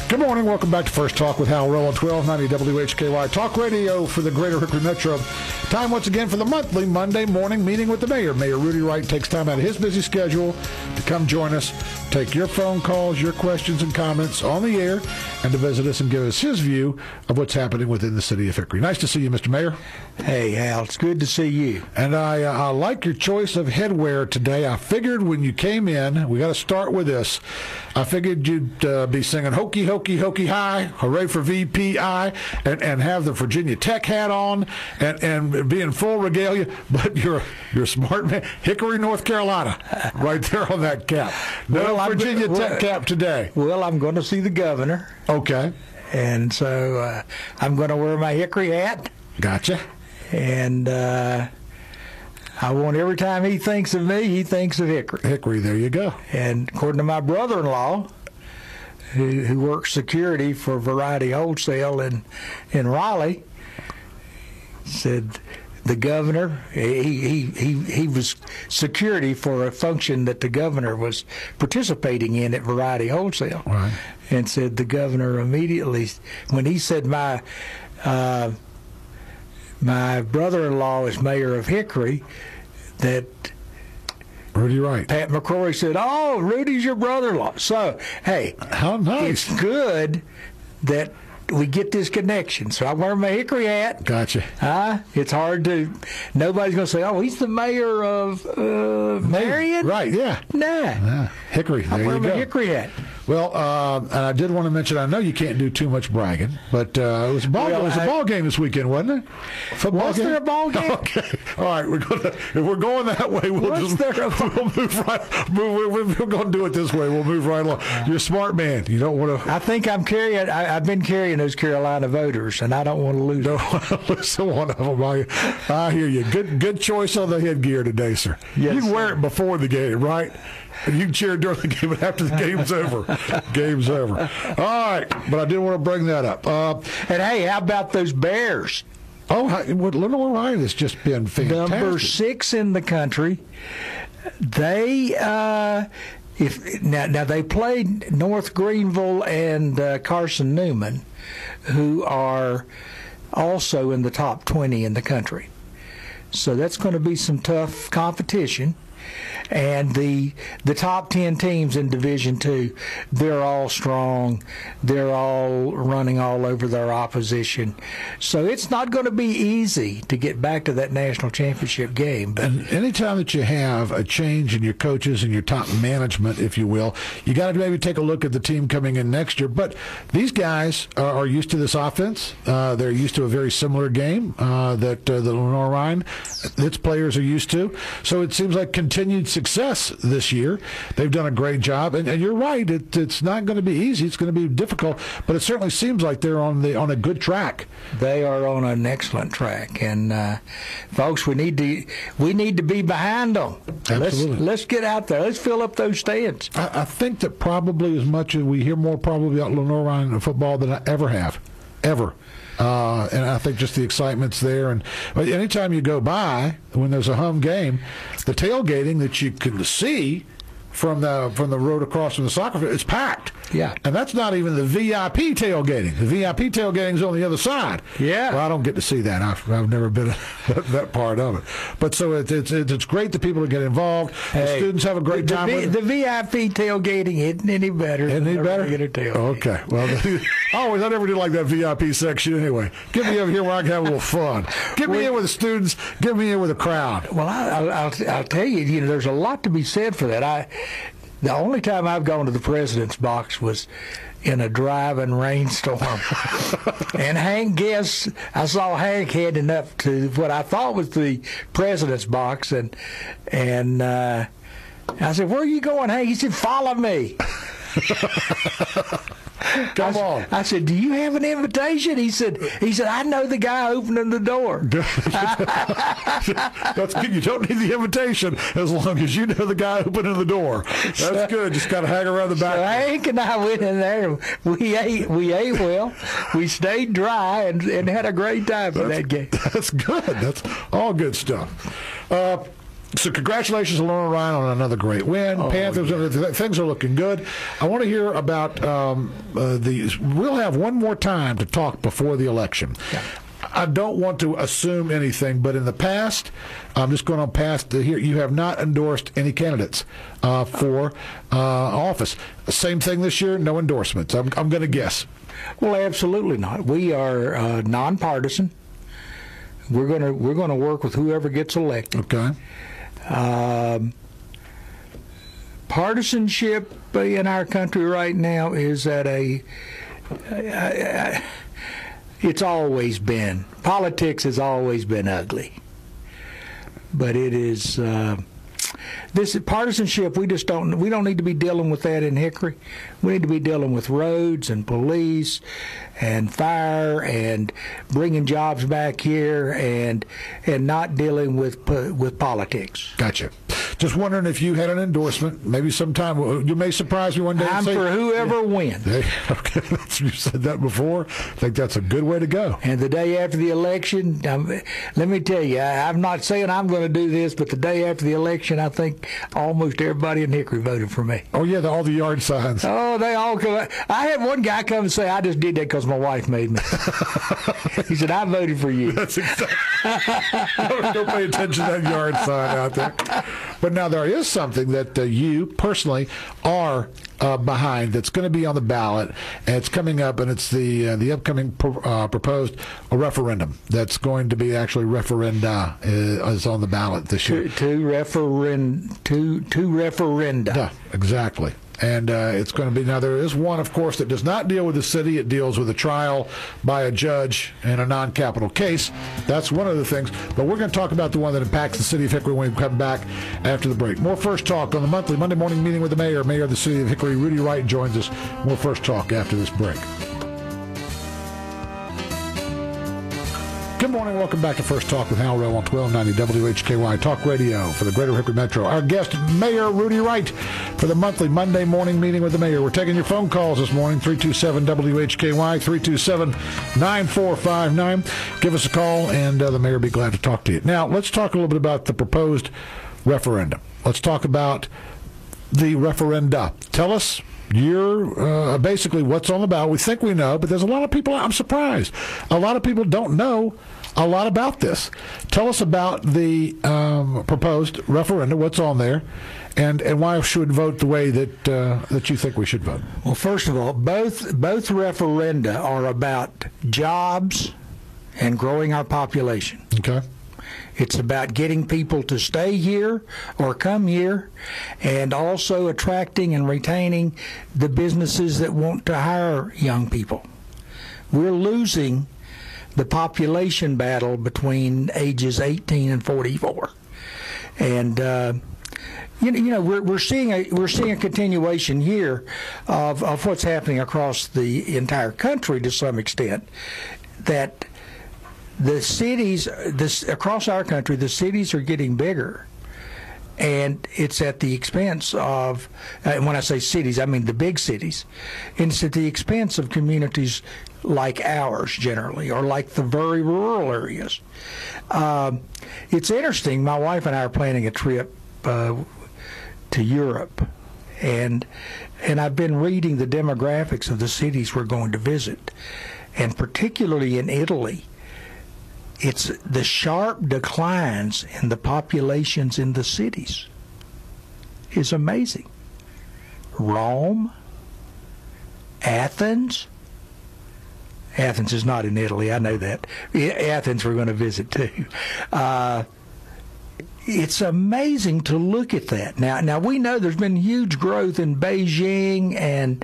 Good morning. Welcome back to First Talk with Hal Row on 1290 WHKY Talk Radio for the Greater Hickory Metro. Time once again for the monthly Monday morning meeting with the mayor. Mayor Rudy Wright takes time out of his busy schedule to come join us, take your phone calls, your questions and comments on the air, and to visit us and give us his view of what's happening within the city of Hickory. Nice to see you, Mr. Mayor. Hey, Hal, it's good to see you. And I like your choice of headwear today. I figured when you came in, we got to start with this. I figured you'd be singing Hokey, Hokey, Hokey High, Hooray for VPI, and have the Virginia Tech hat on and be in full regalia. But you're a smart man. Hickory, North Carolina, right there on that cap. No Virginia Tech cap today. Well, I'm going to see the governor. Okay. And so I'm going to wear my Hickory hat. Gotcha. And I want every time he thinks of me, he thinks of Hickory. Hickory, there you go. And according to my brother-in-law, who works security for Variety Wholesale in Raleigh, said the governor, he was security for a function that the governor was participating in at Variety Wholesale. Right. And said the governor immediately, when he said my brother-in-law is mayor of Hickory, that Rudy Wright. Pat McCrory said, "Oh, Rudy's your brother-in-law." So, hey, how nice. It's good that we get this connection. So I wear my Hickory hat. Gotcha. It's hard to. Nobody's going to say, "Oh, he's the mayor of Marion." Right? Yeah. Nah. Hickory. There I wear you my go. Hickory hat. Well, and I did want to mention, I know you can't do too much bragging, but it was a ball game this weekend, wasn't it? Was there a ball game? Okay. All right. If we're going that way, we'll move right. We're going to do it this way. We'll move right along. You're a smart man. You don't want to. I think I've been carrying those Carolina voters, and I don't want to lose. Don't want to lose one of them. I hear you. Good choice on the headgear today, sir. Yes, you can wear it before the game, right? And you can cheer during the game, but after the game's over. Game's over. All right, but I did want to bring that up. And hey, how about those Bears? Oh, Lenore Ryan has just been fantastic. Number 6 in the country. They now they played North Greenville and Carson Newman, who are also in the top 20 in the country. So that's going to be some tough competition. And the top 10 teams in Division II, they're all strong. They're all running all over their opposition. So it's not going to be easy to get back to that national championship game. But and anytime that you have a change in your coaches and your top management, if you will, you got to maybe take a look at the team coming in next year. But these guys are used to this offense. They're used to a very similar game that the Lenore Ryan, its players are used to. So it seems like continued success this year. They've done a great job, and you're right. It's not going to be easy. It's going to be difficult, but it certainly seems like they're on a good track. They are on an excellent track, and folks, we need to be behind them. Absolutely. Let's get out there. Let's fill up those stands. I think that probably as much as we hear more probably about Lenore Ryan football than I ever have, ever. And I think just the excitement's there. And anytime you go by, when there's a home game, the tailgating that you can see from the road across from the soccer field, it's packed. Yeah. And that's not even the VIP tailgating. The VIP tailgating's on the other side. Yeah. Well, I don't get to see that. I've never been that part of it. But so it's great that people get involved. The students have a great time with it. The VIP tailgating isn't any better. Isn't any better? Okay. Well, I never did like that VIP section anyway. Get me over here where I can have a little fun. Get me in with the students. Get me in with the crowd. Well, I'll tell you, there's a lot to be said for that. The only time I've gone to the president's box was in a driving rainstorm. And I saw Hank heading up to what I thought was the president's box, and I said, "Where are you going, Hank?" He said, "Follow me." Come on. I said, "Do you have an invitation?" He said, "I know the guy opening the door." That's good. You don't need the invitation as long as you know the guy opening the door. That's good. Just got to hang around the back. So Hank and I went in there. We ate well. We stayed dry and had a great time for that game. That's good. That's all good stuff. So congratulations to Lauren Ryan on another great win. Panthers, things are looking good. I want to hear about we'll have one more time to talk before the election. Yeah. I don't want to assume anything, but in the past, I'm just going on past here, you have not endorsed any candidates for office. Same thing this year, no endorsements. I'm going to guess. Well, absolutely not. We are nonpartisan. We're going to work with whoever gets elected. Okay. Partisanship in our country right now is at it's always been. Politics has always been ugly. But it is this partisanship. We don't need to be dealing with that in Hickory. We need to be dealing with roads and police and fire and bringing jobs back here and not dealing with politics. Gotcha. Just wondering if you had an endorsement. Maybe sometime you may surprise me one day. I'm for whoever wins. Okay, you said that before. I think that's a good way to go. And the day after the election, let me tell you, I'm not saying I'm going to do this, but the day after the election, I think almost everybody in Hickory voted for me. Oh yeah, all the yard signs. Oh, they all come. I had one guy come and say, "I just did that because my wife made me." He said, "I voted for you." That's exactly. Don't pay attention to that yard sign out there. But now there is something that you personally are behind that's going to be on the ballot, and it's coming up, and it's the upcoming proposed referendum that's going to be actually referenda is on the ballot this year. Two referenda. Yeah, exactly. And it's going to be, now there is one, of course, that does not deal with the city. It deals with a trial by a judge in a non-capital case. That's one of the things. But we're going to talk about the one that impacts the city of Hickory when we come back after the break. More First Talk on the Monday morning meeting with the mayor. Mayor of the city of Hickory, Rudy Wright, joins us. More First Talk after this break. Good morning. Welcome back to First Talk with Hal Row on 1290 WHKY Talk Radio for the Greater Hickory Metro. Our guest, Mayor Rudy Wright, for the monthly Monday morning meeting with the mayor. We're taking your phone calls this morning, 327-WHKY, 327-9459. Give us a call, and the mayor will be glad to talk to you. Now, let's talk a little bit about the proposed referendum. Let's talk about the referenda. Tell us basically what's on the ballot. We think we know, but there's a lot of people, I'm surprised. A lot of people don't know a lot about this. Tell us about the proposed referendum, what's on there, and why we should vote the way that you think we should vote. Well, first of all, both referenda are about jobs and growing our population. Okay. It's about getting people to stay here or come here, and also attracting and retaining the businesses that want to hire young people. We're losing the population battle between ages 18 and 44. And we're seeing a continuation here of what's happening across the entire country to some extent, that the cities, across our country, the cities are getting bigger, and it's at the expense of, and when I say cities, I mean the big cities, and it's at the expense of communities like ours generally, or like the very rural areas. It's interesting, my wife and I are planning a trip to Europe, and I've been reading the demographics of the cities we're going to visit, and particularly in Italy. It's the sharp declines in the populations in the cities is amazing. Rome, Athens. Athens is not in Italy, I know that. Athens we're going to visit too. It's amazing to look at that. Now we know there's been huge growth in Beijing and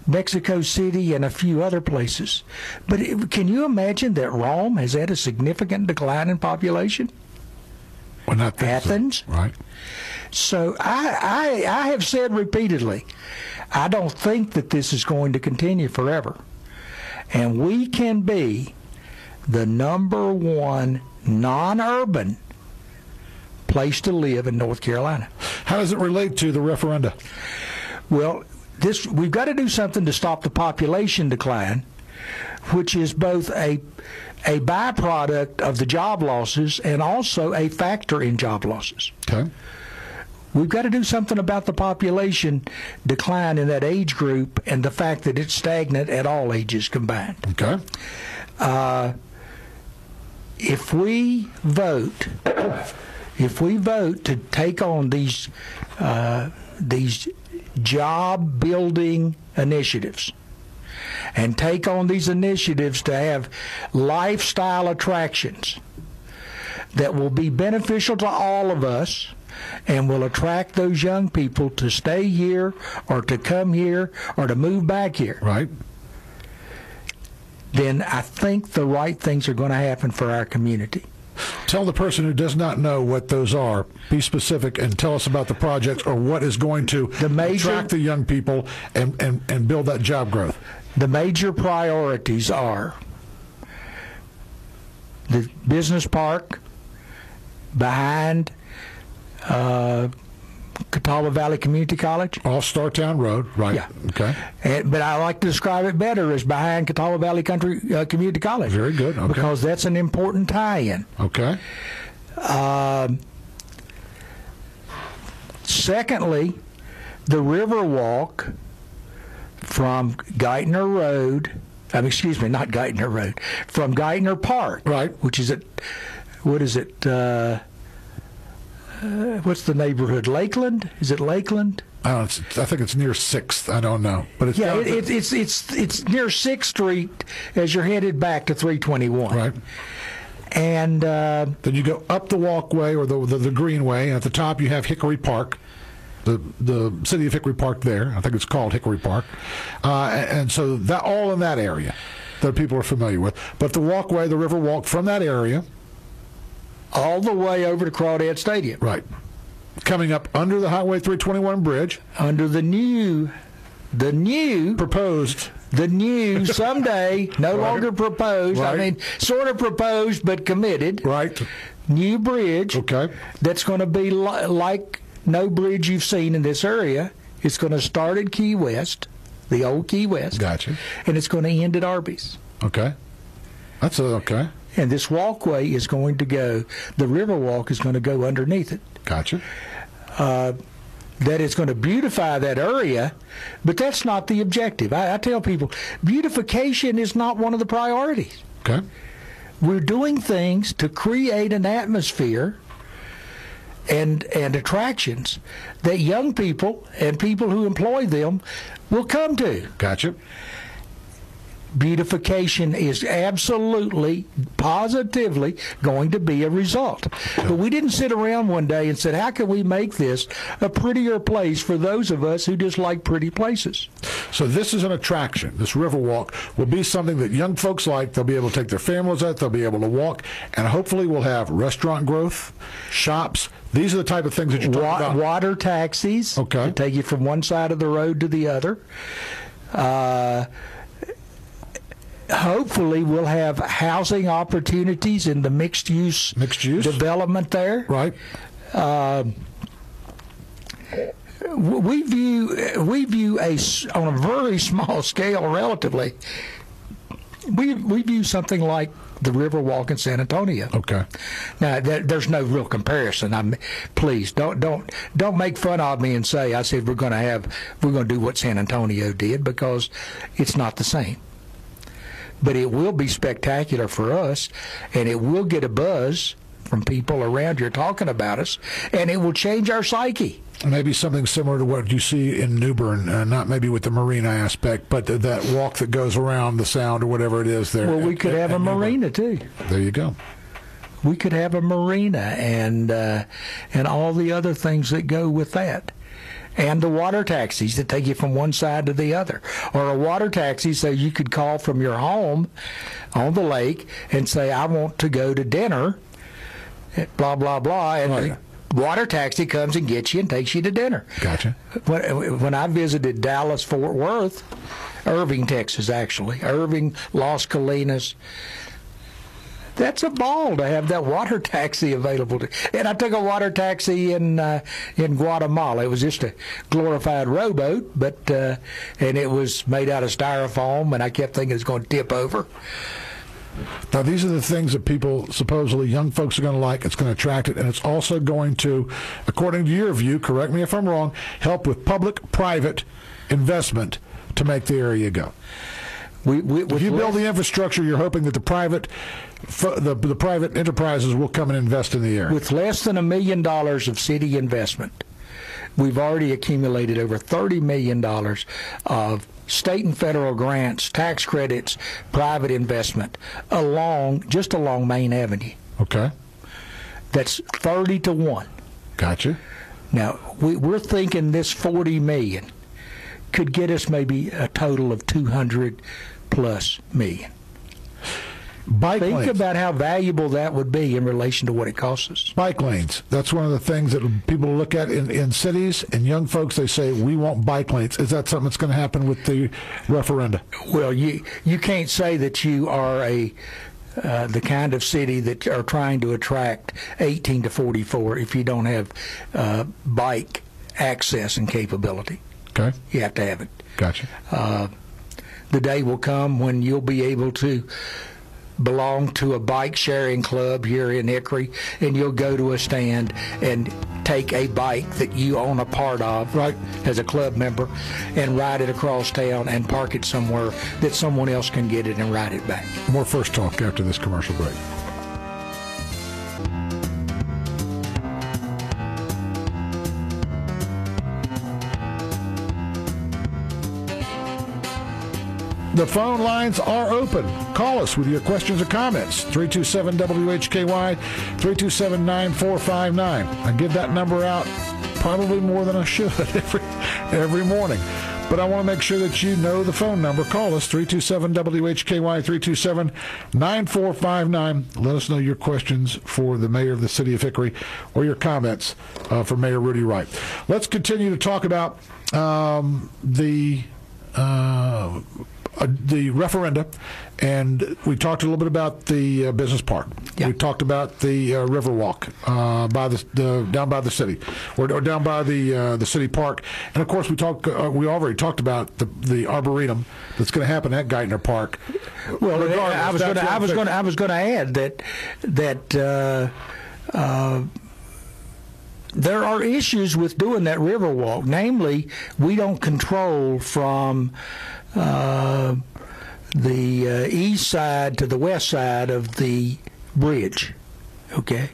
Mexico City and a few other places. But can you imagine that Rome has had a significant decline in population? Well, not Athens? So. Right. So I have said repeatedly, I don't think that this is going to continue forever. And we can be the number one non-urban place to live in North Carolina. How does it relate to the referenda? Well, we've got to do something to stop the population decline, which is both a a byproduct of the job losses and also a factor in job losses. Okay. We've got to do something about the population decline in that age group and the fact that it's stagnant at all ages combined. Okay. If we vote to take on these job building initiatives and take on these initiatives to have lifestyle attractions that will be beneficial to all of us and will attract those young people to stay here or to come here or to move back here. Right. Then I think the right things are going to happen for our community. Tell the person who does not know what those are, be specific, and tell us about the projects or what is going to attract the young people and build that job growth. The major priorities are the business park behind Catawba Valley Community College. Off Startown Road, right. Yeah. Okay. But I like to describe it better as behind Catawba Valley Community College. Very good. Okay. Because that's an important tie-in. Okay. Secondly, the Riverwalk from Geithner Road, not Geithner Road, from Geithner Park. Right. Which is at, what is it, what's the neighborhood? Lakeland? Is it Lakeland? I think it's near 6th. I don't know, but it's it's near 6th Street as you're headed back to 321. Right. And then you go up the walkway or the greenway, and at the top you have Hickory Park, the city of Hickory Park. There, I think it's called Hickory Park, and so that all in that area that people are familiar with. But the walkway, the river walk from that area, all the way over to Crawdad Stadium. Right. Coming up under the Highway 321 bridge. Under the new proposed. The new, someday, no longer proposed. Right. I mean, sort of proposed, but committed. Right. New bridge. Okay. That's going to be like no bridge you've seen in this area. It's going to start at Key West, the old Key West. Gotcha. And it's going to end at Arby's. Okay. That's okay. And this walkway is going to go, the Riverwalk is going to go underneath it. Gotcha. That is going to beautify that area, but that's not the objective. I tell people, beautification is not one of the priorities. Okay. We're doing things to create an atmosphere and attractions that young people and people who employ them will come to. Gotcha. Beautification is absolutely, positively going to be a result. But we didn't sit around one day and said, how can we make this a prettier place for those of us who just like pretty places? So this is an attraction. This Riverwalk will be something that young folks like. They'll be able to take their families out. They'll be able to walk. And hopefully we'll have restaurant growth, shops. These are the type of things that you're talking about. Water taxis. Okay. To take you from one side of the road to the other. Hopefully, we'll have housing opportunities in the mixed use development there. Right. We view on a very small scale, relatively. We view something like the Riverwalk in San Antonio. Okay. Now, there's no real comparison. Please don't make fun of me and say I said we're going to do what San Antonio did, because it's not the same. But it will be spectacular for us, and it will get a buzz from people around here talking about us, and it will change our psyche. Maybe something similar to what you see in New Bern, not maybe with the marina aspect, but that walk that goes around the Sound or whatever it is there. Well, we could have a marina, too. There you go. We could have a marina and all the other things that go with that. And the water taxis that take you from one side to the other. Or a water taxi so you could call from your home on the lake and say, I want to go to dinner, blah, blah, blah. And the water taxi comes and gets you and takes you to dinner. Gotcha. When I visited Dallas, Fort Worth, Irving, Texas, actually, Irving, Las Colinas, that's a ball to have that water taxi available. And I took a water taxi in Guatemala. It was just a glorified rowboat, and it was made out of styrofoam, and I kept thinking it was going to tip over. Now, these are the things that people, supposedly young folks, are going to like. It's going to attract it, and it's also going to, according to your view, correct me if I'm wrong, help with public-private investment to make the area go. If you build the infrastructure, you're hoping that the private enterprises will come and invest in the area. With less than $1 million of city investment, we've already accumulated over $30 million of state and federal grants, tax credits, private investment just along Main Avenue. Okay. That's 30 to 1. Gotcha. Now, we're thinking this $40 million could get us maybe a total of $200+ million. Think about how valuable that would be in relation to what it costs us. Bike lanes. That's one of the things that people look at in cities, and young folks, they say, we want bike lanes. Is that something that's going to happen with the referenda? Well, you can't say that you are the kind of city that are trying to attract 18 to 44 if you don't have bike access and capability. Okay. You have to have it. Gotcha. The day will come when you'll be able to belong to a bike sharing club here in Hickory, and you'll go to a stand and take a bike that you own a part of, right, as a club member, and ride it across town and park it somewhere that someone else can get it and ride it back. More First Talk after this commercial break. The phone lines are open. Call us with your questions or comments. 327-WHKY, 327-9459. I give that number out probably more than I should every morning. But I want to make sure that you know the phone number. Call us, 327-WHKY, 327-9459. Let us know your questions for the mayor of the city of Hickory or your comments for Mayor Rudy Wright. Let's continue to talk about the referenda, and we talked a little bit about the business park. Yeah. We talked about the river walk down by the city, or down by the city park, and of course we already talked about the arboretum that's going to happen at Geithner Park. Well, I was going to add that there are issues with doing that river walk. Namely, we don't control from the east side to the west side of the bridge. Okay.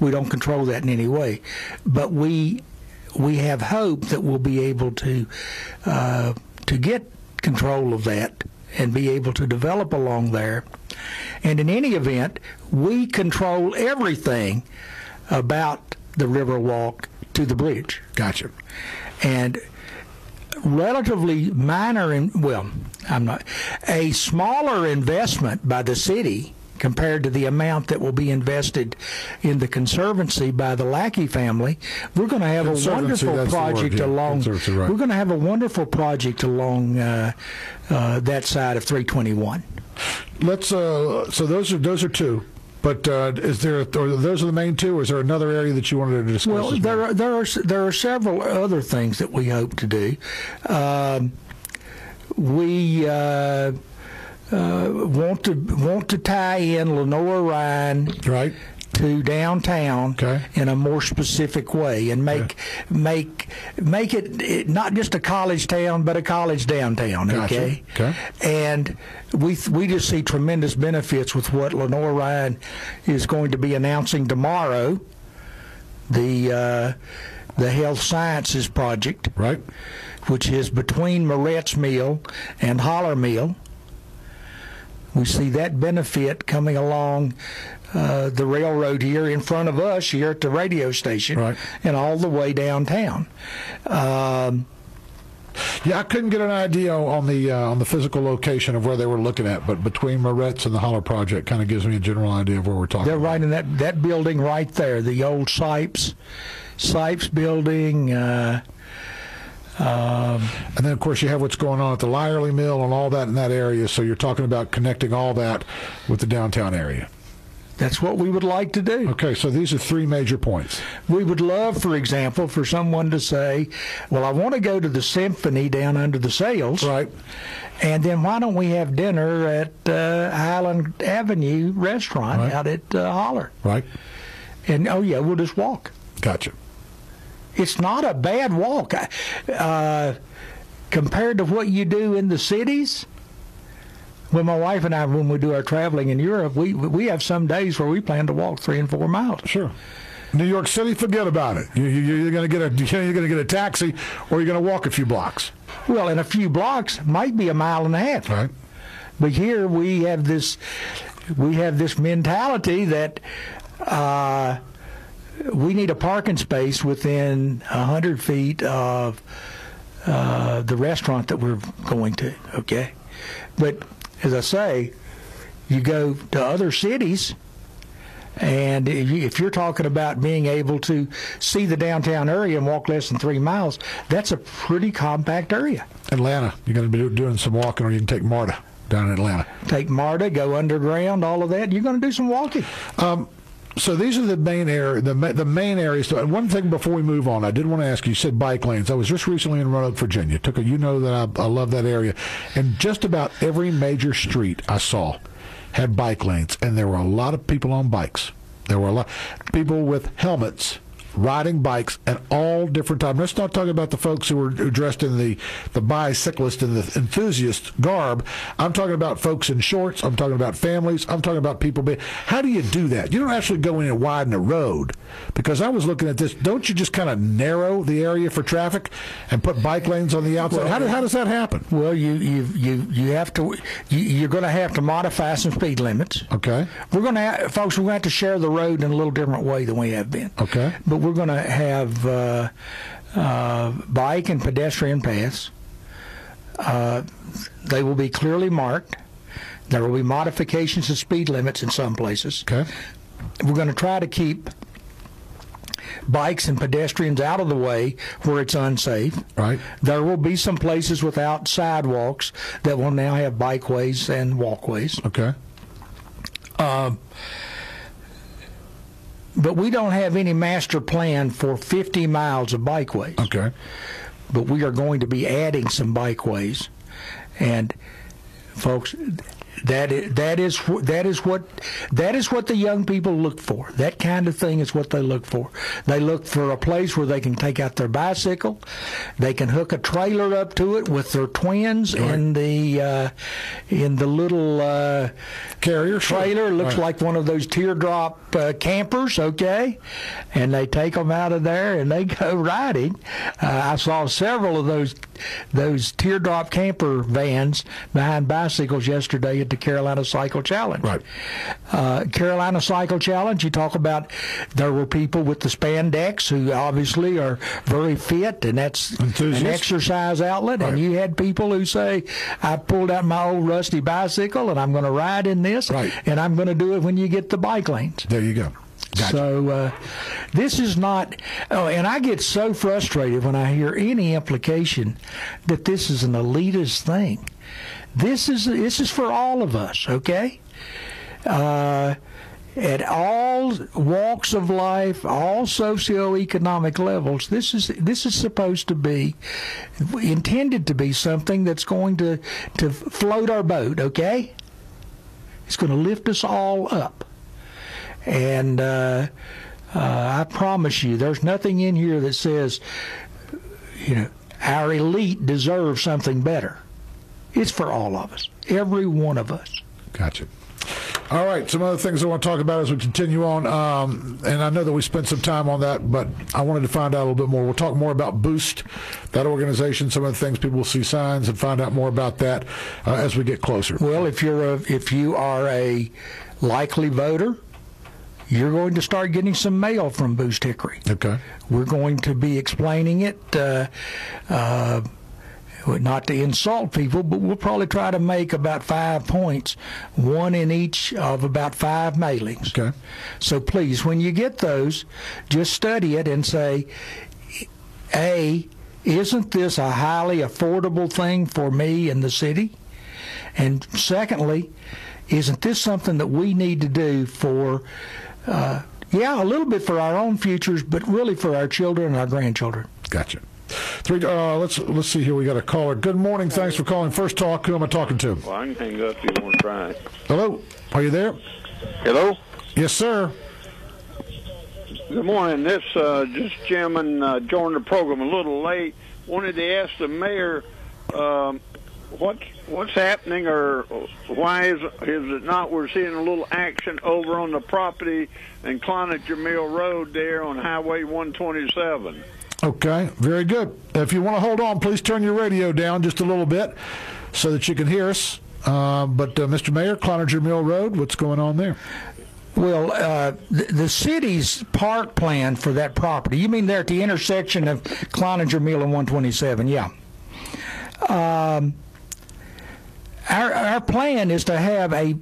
We don't control that in any way, but we have hope that we'll be able to get control of that and be able to develop along there. And in any event, we control everything about the river walk to the bridge. Gotcha. And relatively minor, a smaller investment by the city compared to the amount that will be invested in the Conservancy by the Lackey family. We're going to have a wonderful project along. Right. We're going to have a wonderful project along that side of 321. Let's. So those are two. But those are the main two, or is there another area that you wanted to discuss? Well, there are several other things that we hope to do. We want to tie in Lenore Ryan, right, to downtown, okay, in a more specific way, and make it not just a college town, but a college downtown. Gotcha. Okay. And we just see tremendous benefits with what Lenore Ryan is going to be announcing tomorrow. The Health Sciences Project, right, which is between Moretz Mill and Holler Mill. We see that benefit coming along the railroad here in front of us here at the radio station, right, and all the way downtown. Yeah, I couldn't get an idea on the physical location of where they were looking at, but between Moretz and the Holler Project kind of gives me a general idea of where we're talking. They're right in that building right there, the old Sipes building. And then, of course, you have what's going on at the Lyerly Mill and all that in that area, so you're talking about connecting all that with the downtown area. That's what we would like to do. Okay, so these are 3 major points. We would love, for example, for someone to say, well, I want to go to the symphony down under the sails. Right. And then why don't we have dinner at Highland Avenue restaurant out at Holler? Right. And, oh, yeah, we'll just walk. Gotcha. It's not a bad walk. Compared to what you do in the cities, when my wife and I, when we do our traveling in Europe, we have some days where we plan to walk 3 and 4 miles. Sure. New York City, forget about it. You're going to get a taxi, or you're going to walk a few blocks. Well, and a few blocks might be a mile and a half. Right. But here we have this mentality that we need a parking space within 100 feet of the restaurant that we're going to. Okay, but as I say, you go to other cities, and if you're talking about being able to see the downtown area and walk less than 3 miles, that's a pretty compact area. Atlanta, you're going to be doing some walking, or you can take MARTA down in Atlanta. Take MARTA, go underground, all of that. You're going to do some walking. So these are the main area, the main areas. One thing before we move on, I did want to ask you. You said bike lanes. I was just recently in Roanoke, Virginia. You know that I love that area, and just about every major street I saw had bike lanes, and there were a lot of people on bikes. There were a lot of people with helmets, riding bikes at all different times. Let's not talk about the folks who were dressed in the bicyclist and the enthusiast garb. I'm talking about folks in shorts. I'm talking about families. I'm talking about people. How do you do that? You don't actually go in and widen the road, because I was looking at this. Don't you just kind of narrow the area for traffic and put bike lanes on the outside? Well, how does that happen? Well, you have to. You're going to have to modify some speed limits. Okay. We're going to, folks. We're going to have to share the road in a little different way than we have been. Okay. But we're going to have bike and pedestrian paths. They will be clearly marked. There will be modifications of speed limits in some places. Okay. We're going to try to keep bikes and pedestrians out of the way where it's unsafe. Right. There will be some places without sidewalks that will now have bikeways and walkways. Okay. But we don't have any master plan for 50 miles of bikeways. Okay. But we are going to be adding some bikeways, and folks, that is what the young people look for. That kind of thing is what they look for. They look for a place where they can take out their bicycle. They can hook a trailer up to it with their twins in the little carrier trailer. Looks like one of those teardrop campers. Okay, and they take them out of there and they go riding. I saw several of those teardrop camper vans behind bicycles yesterday at the Carolina Cycle Challenge. Right. Carolina Cycle Challenge, you talk about, there were people with the spandex who obviously are very fit, and that's an exercise outlet. Right. And you had people who say, I pulled out my old rusty bicycle and I'm going to ride in this, right, and I'm going to do it when you get the bike lanes. There you go. Gotcha. So this is not, and I get so frustrated when I hear any implication that this is an elitist thing. This is for all of us, okay? At all walks of life, all socioeconomic levels, this is supposed to be intended to be something that's going to float our boat, okay? It's going to lift us all up. And I promise you, there's nothing in here that says, our elite deserves something better. It's for all of us, every one of us. Gotcha. All right, some other things I want to talk about as we continue on, and I know that we spent some time on that, but I wanted to find out a little bit more. We'll talk more about Boost, that organization, some of the things people will see signs, and find out more about that as we get closer. Well, if you are a likely voter, you're going to start getting some mail from Boost Hickory. Okay. We're going to be explaining it, not to insult people, but we'll probably try to make about 5 points, one in each of about 5 mailings. Okay. So please, when you get those, just study it and say, A, isn't this a highly affordable thing for me in the city? And secondly, isn't this something that we need to do for, a little bit for our own futures, but really for our children and our grandchildren? Gotcha. Let's see here. We got a caller. Good morning. Thanks for calling First Talk. Who am I talking to? Well, I can hang up if you want to try it. Hello. Are you there? Hello? Yes, sir. Good morning. This gentleman joined the program a little late. Wanted to ask the mayor what's happening, or why is it not we're seeing a little action over on the property in Cloninger Mill Road there on Highway 127. Okay, very good. If you want to hold on, please turn your radio down just a little bit so that you can hear us. But Mr. Mayor, Cloninger Mill Road, what's going on there? Well, the city's park plan for that property, you mean there at the intersection of Cloninger Mill and 127, yeah. Our plan is to have a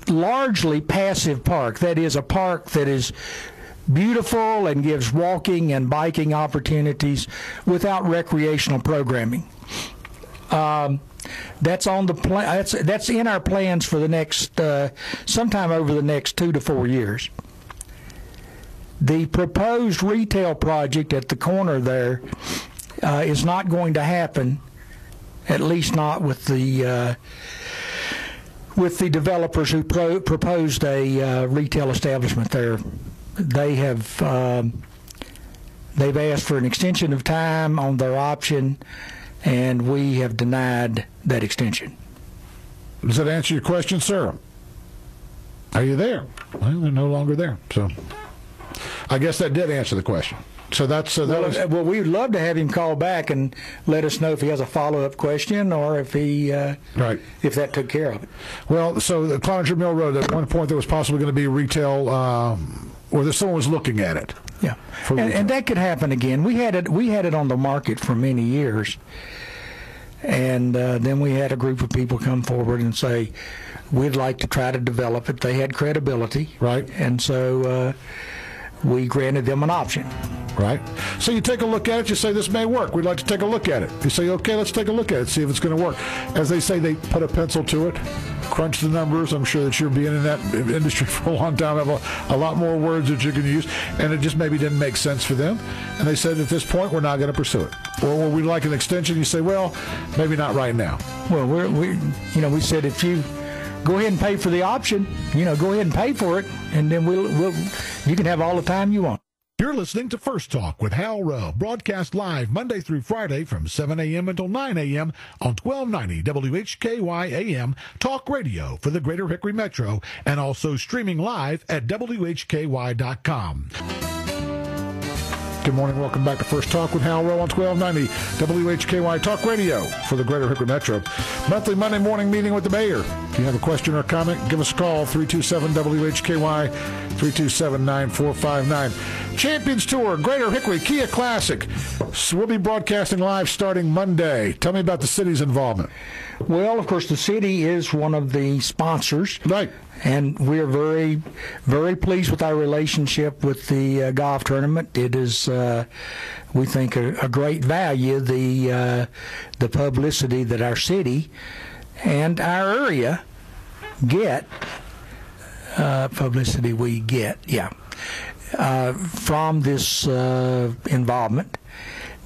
largely passive park. That is, a park that is beautiful and gives walking and biking opportunities without recreational programming. That's on the plan. That's in our plans for the next sometime over the next 2 to 4 years. The proposed retail project at the corner there is not going to happen, at least not with the developers who proposed a retail establishment there. They have they've asked for an extension of time on their option, and we have denied that extension. Does that answer your question, sir? Are you there? Well, they're no longer there. So I guess that did answer the question. So that's well, we'd love to have him call back and let us know if he has a follow-up question or if he right, if that took care of it. Well, so the Cloninger Mill Road, at one point there was possibly going to be retail, or someone was looking at it. Yeah, and that could happen again. We had it on the market for many years, and then we had a group of people come forward and say, we'd like to try to develop it. They had credibility, right, and so we granted them an option. Right. So you take a look at it, you say, this may work. We'd like to take a look at it. You say, okay, let's take a look at it, see if it's going to work. As they say, they put a pencil to it, crunch the numbers. I'm sure that you're being in that industry for a long time, have a lot more words that you can use, and it just maybe didn't make sense for them. And they said, at this point, we're not going to pursue it. Or we'd like an extension. You say, well, maybe not right now. Well, we said, if you go ahead and pay for the option, go ahead and pay for it, and then you can have all the time you want. You're listening to First Talk with Hal Row, broadcast live Monday through Friday from 7 a.m. until 9 a.m. on 1290 WHKYam, talk radio for the Greater Hickory Metro, and also streaming live at WHKY.com. Good morning. Welcome back to First Talk with Hal Row on 1290 WHKY Talk Radio for the Greater Hickory Metro. Monthly Monday morning meeting with the mayor. If you have a question or a comment, give us a call, 327-WHKY, 327-9459. Champions Tour, Greater Hickory Kia Classic. So we'll be broadcasting live starting Monday. Tell me about the city's involvement. Well, of course, the city is one of the sponsors. Right. And we're very, very pleased with our relationship with the golf tournament. It is, we think, a great value, the publicity that our city and our area get, publicity we get, from this involvement.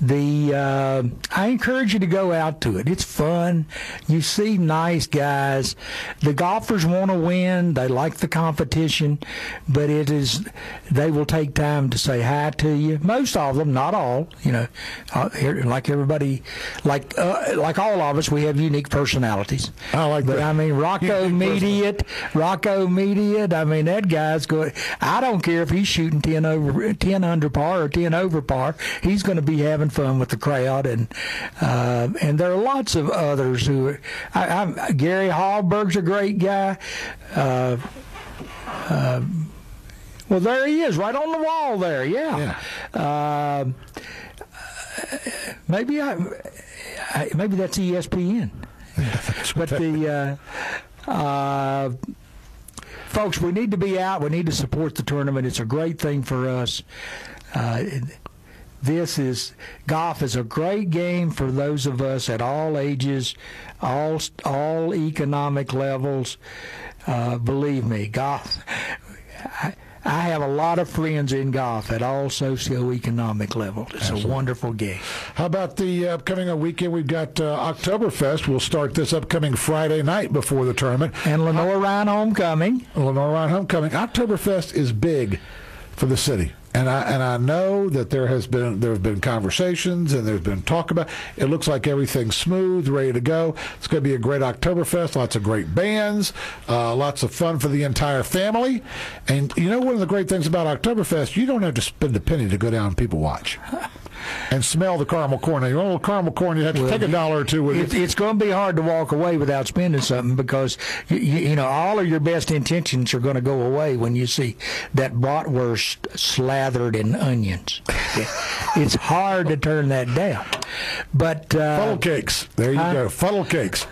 I encourage you to go out to it. It's fun. You see nice guys. The golfers want to win. They like the competition, but they will take time to say hi to you. Most of them, not all. Like everybody, like all of us, we have unique personalities. I like that. But I mean, Rocco Mediate. I mean, that guy's going. I don't care if he's shooting 10 under par or 10 over par. He's going to be having fun with the crowd, and there are lots of others who Gary Hallberg's a great guy. Well, there he is, right on the wall there. Yeah. Maybe that's ESPN. But folks, we need to be out. We need to support the tournament. It's a great thing for us. golf is a great game for those of us at all ages, all economic levels. Believe me, golf. I have a lot of friends in golf at all socioeconomic levels. It's a wonderful game. How about the upcoming weekend? We've got Oktoberfest. We'll start this upcoming Friday night before the tournament. And Lenore Ryan Homecoming. Oktoberfest is big for the city. And I know that there have been conversations and there's been talk about it. Looks like everything's smooth, ready to go. It's going to be a great Oktoberfest, lots of great bands, lots of fun for the entire family. And you know, one of the great things about Oktoberfest, you don't have to spend a penny to go down and people watch and smell the caramel corn. Now, your little caramel corn, you have to take $1 or $2 with it. It's going to be hard to walk away without spending something, because you know, all of your best intentions are going to go away when you see that bratwurst slathered in onions. It's hard to turn that down. But funnel cakes, there you go, funnel cakes.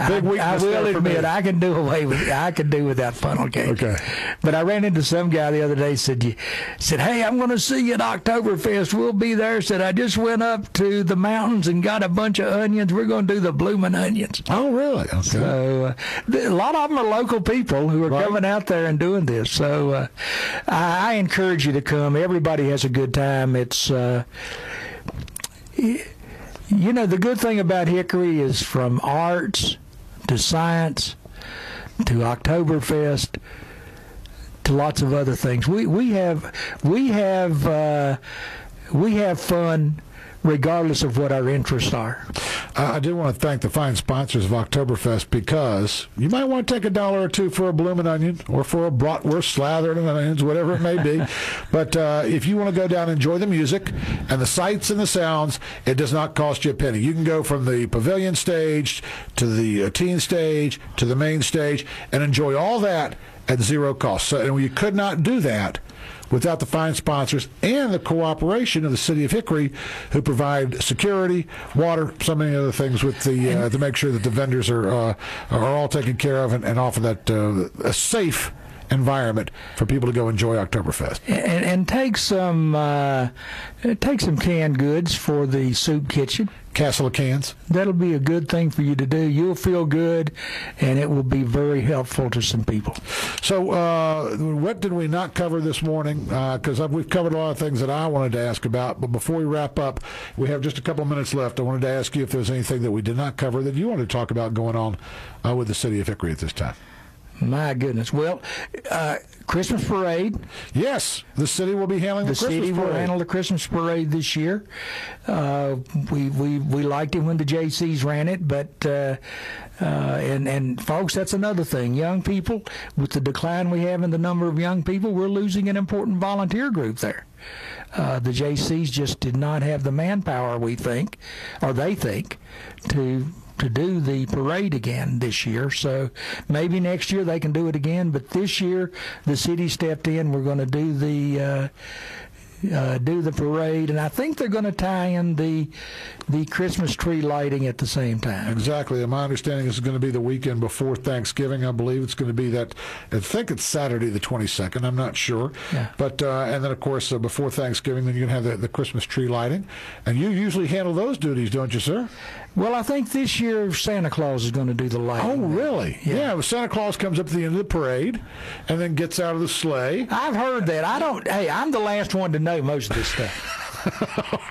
Big weakness. I will admit, I can do without funnel cakes. Okay. But I ran into some guy the other day, said, "Hey, I'm going to see you at Oktoberfest. We'll be there." Said, "I just went up to the mountains and got a bunch of onions. We're going to do the bloomin' onions." Oh, really? Okay. So a lot of them are local people who are coming out there and doing this. So I encourage you to come. Everybody has a good time. It's you know, the good thing about Hickory is, from arts to science to Oktoberfest to lots of other things, we have fun regardless of what our interests are. I do want to thank the fine sponsors of Oktoberfest, because you might want to take $1 or $2 for a bloomin' onion or for a bratwurst slathered in onions, whatever it may be. But if you want to go down and enjoy the music and the sights and the sounds, it does not cost you a penny. You can go from the pavilion stage to the teen stage to the main stage and enjoy all that at zero cost. So, and you could not do that without the fine sponsors and the cooperation of the city of Hickory, who provide security, water, so many other things with the to make sure that the vendors are all taken care of and offer that a safe environment for people to go enjoy Oktoberfest. And take some canned goods for the soup kitchen. Castle of Cans. That'll be a good thing for you to do. You'll feel good, and it will be very helpful to some people. So what did we not cover this morning? Because we've covered a lot of things that I wanted to ask about. But before we wrap up, we have just a couple of minutes left. I wanted to ask you if there's anything that we did not cover that you wanted to talk about going on with the city of Hickory at this time. My goodness. Well, Christmas parade. Yes, the city will be handling the Christmas parade. The city will handle the Christmas parade this year. We liked it when the JCs ran it, but and folks, that's another thing. Young people, with the decline we have in the number of young people, we're losing an important volunteer group there. The JCs just did not have the manpower, we think, or they think, to do the parade again this year. So maybe next year they can do it again, but this year the city stepped in. We're going to do the parade, and I think they're going to tie in the Christmas tree lighting at the same time. Exactly. And my understanding is it's going to be the weekend before Thanksgiving. I believe it's going to be that. I think it's Saturday the 22nd. I'm not sure. Yeah. But and then of course before Thanksgiving, then you can have the Christmas tree lighting, and you usually handle those duties, don't you, sir? Well, I think this year Santa Claus is going to do the lighting. Oh, really? Yeah. Well, Santa Claus comes up at the end of the parade and then gets out of the sleigh. I've heard that. Hey, I'm the last one to know most of this stuff.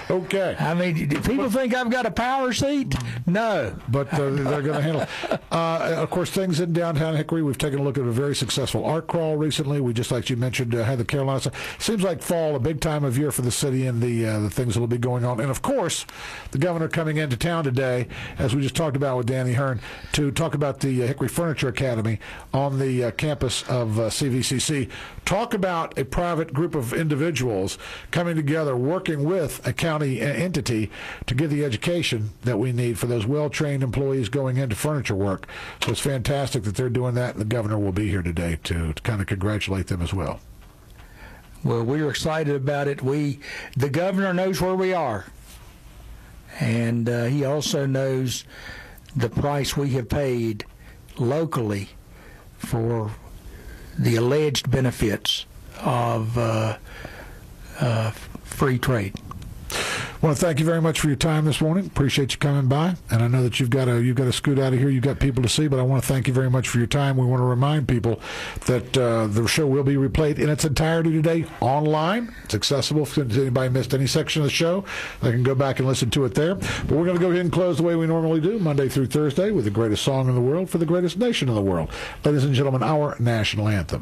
Okay. I mean, do people think I've got a power seat? No. But they're going to handle it. Of course, things in downtown Hickory, we've taken a look at a very successful art crawl recently. We, just like you mentioned, had the Carolinas. Seems like fall, a big time of year for the city and the things that will be going on. And, of course, the governor coming into town today, as we just talked about with Danny Hearn, to talk about the Hickory Furniture Academy on the campus of CVCC. Talk about a private group of individuals coming together, working with a county entity to give the education that we need for those well-trained employees going into furniture work. So it's fantastic that they're doing that, and the governor will be here today to kind of congratulate them as well. Well, we're excited about it. The governor knows where we are, and he also knows the price we have paid locally for the alleged benefits of free trade. I want to thank you very much for your time this morning. Appreciate you coming by. And I know that you've got to scoot out of here. You've got people to see, but I want to thank you very much for your time. We want to remind people that the show will be replayed in its entirety today online. It's accessible if anybody missed any section of the show. They can go back and listen to it there. But we're going to go ahead and close the way we normally do, Monday through Thursday, with the greatest song in the world for the greatest nation in the world. Ladies and gentlemen, our national anthem.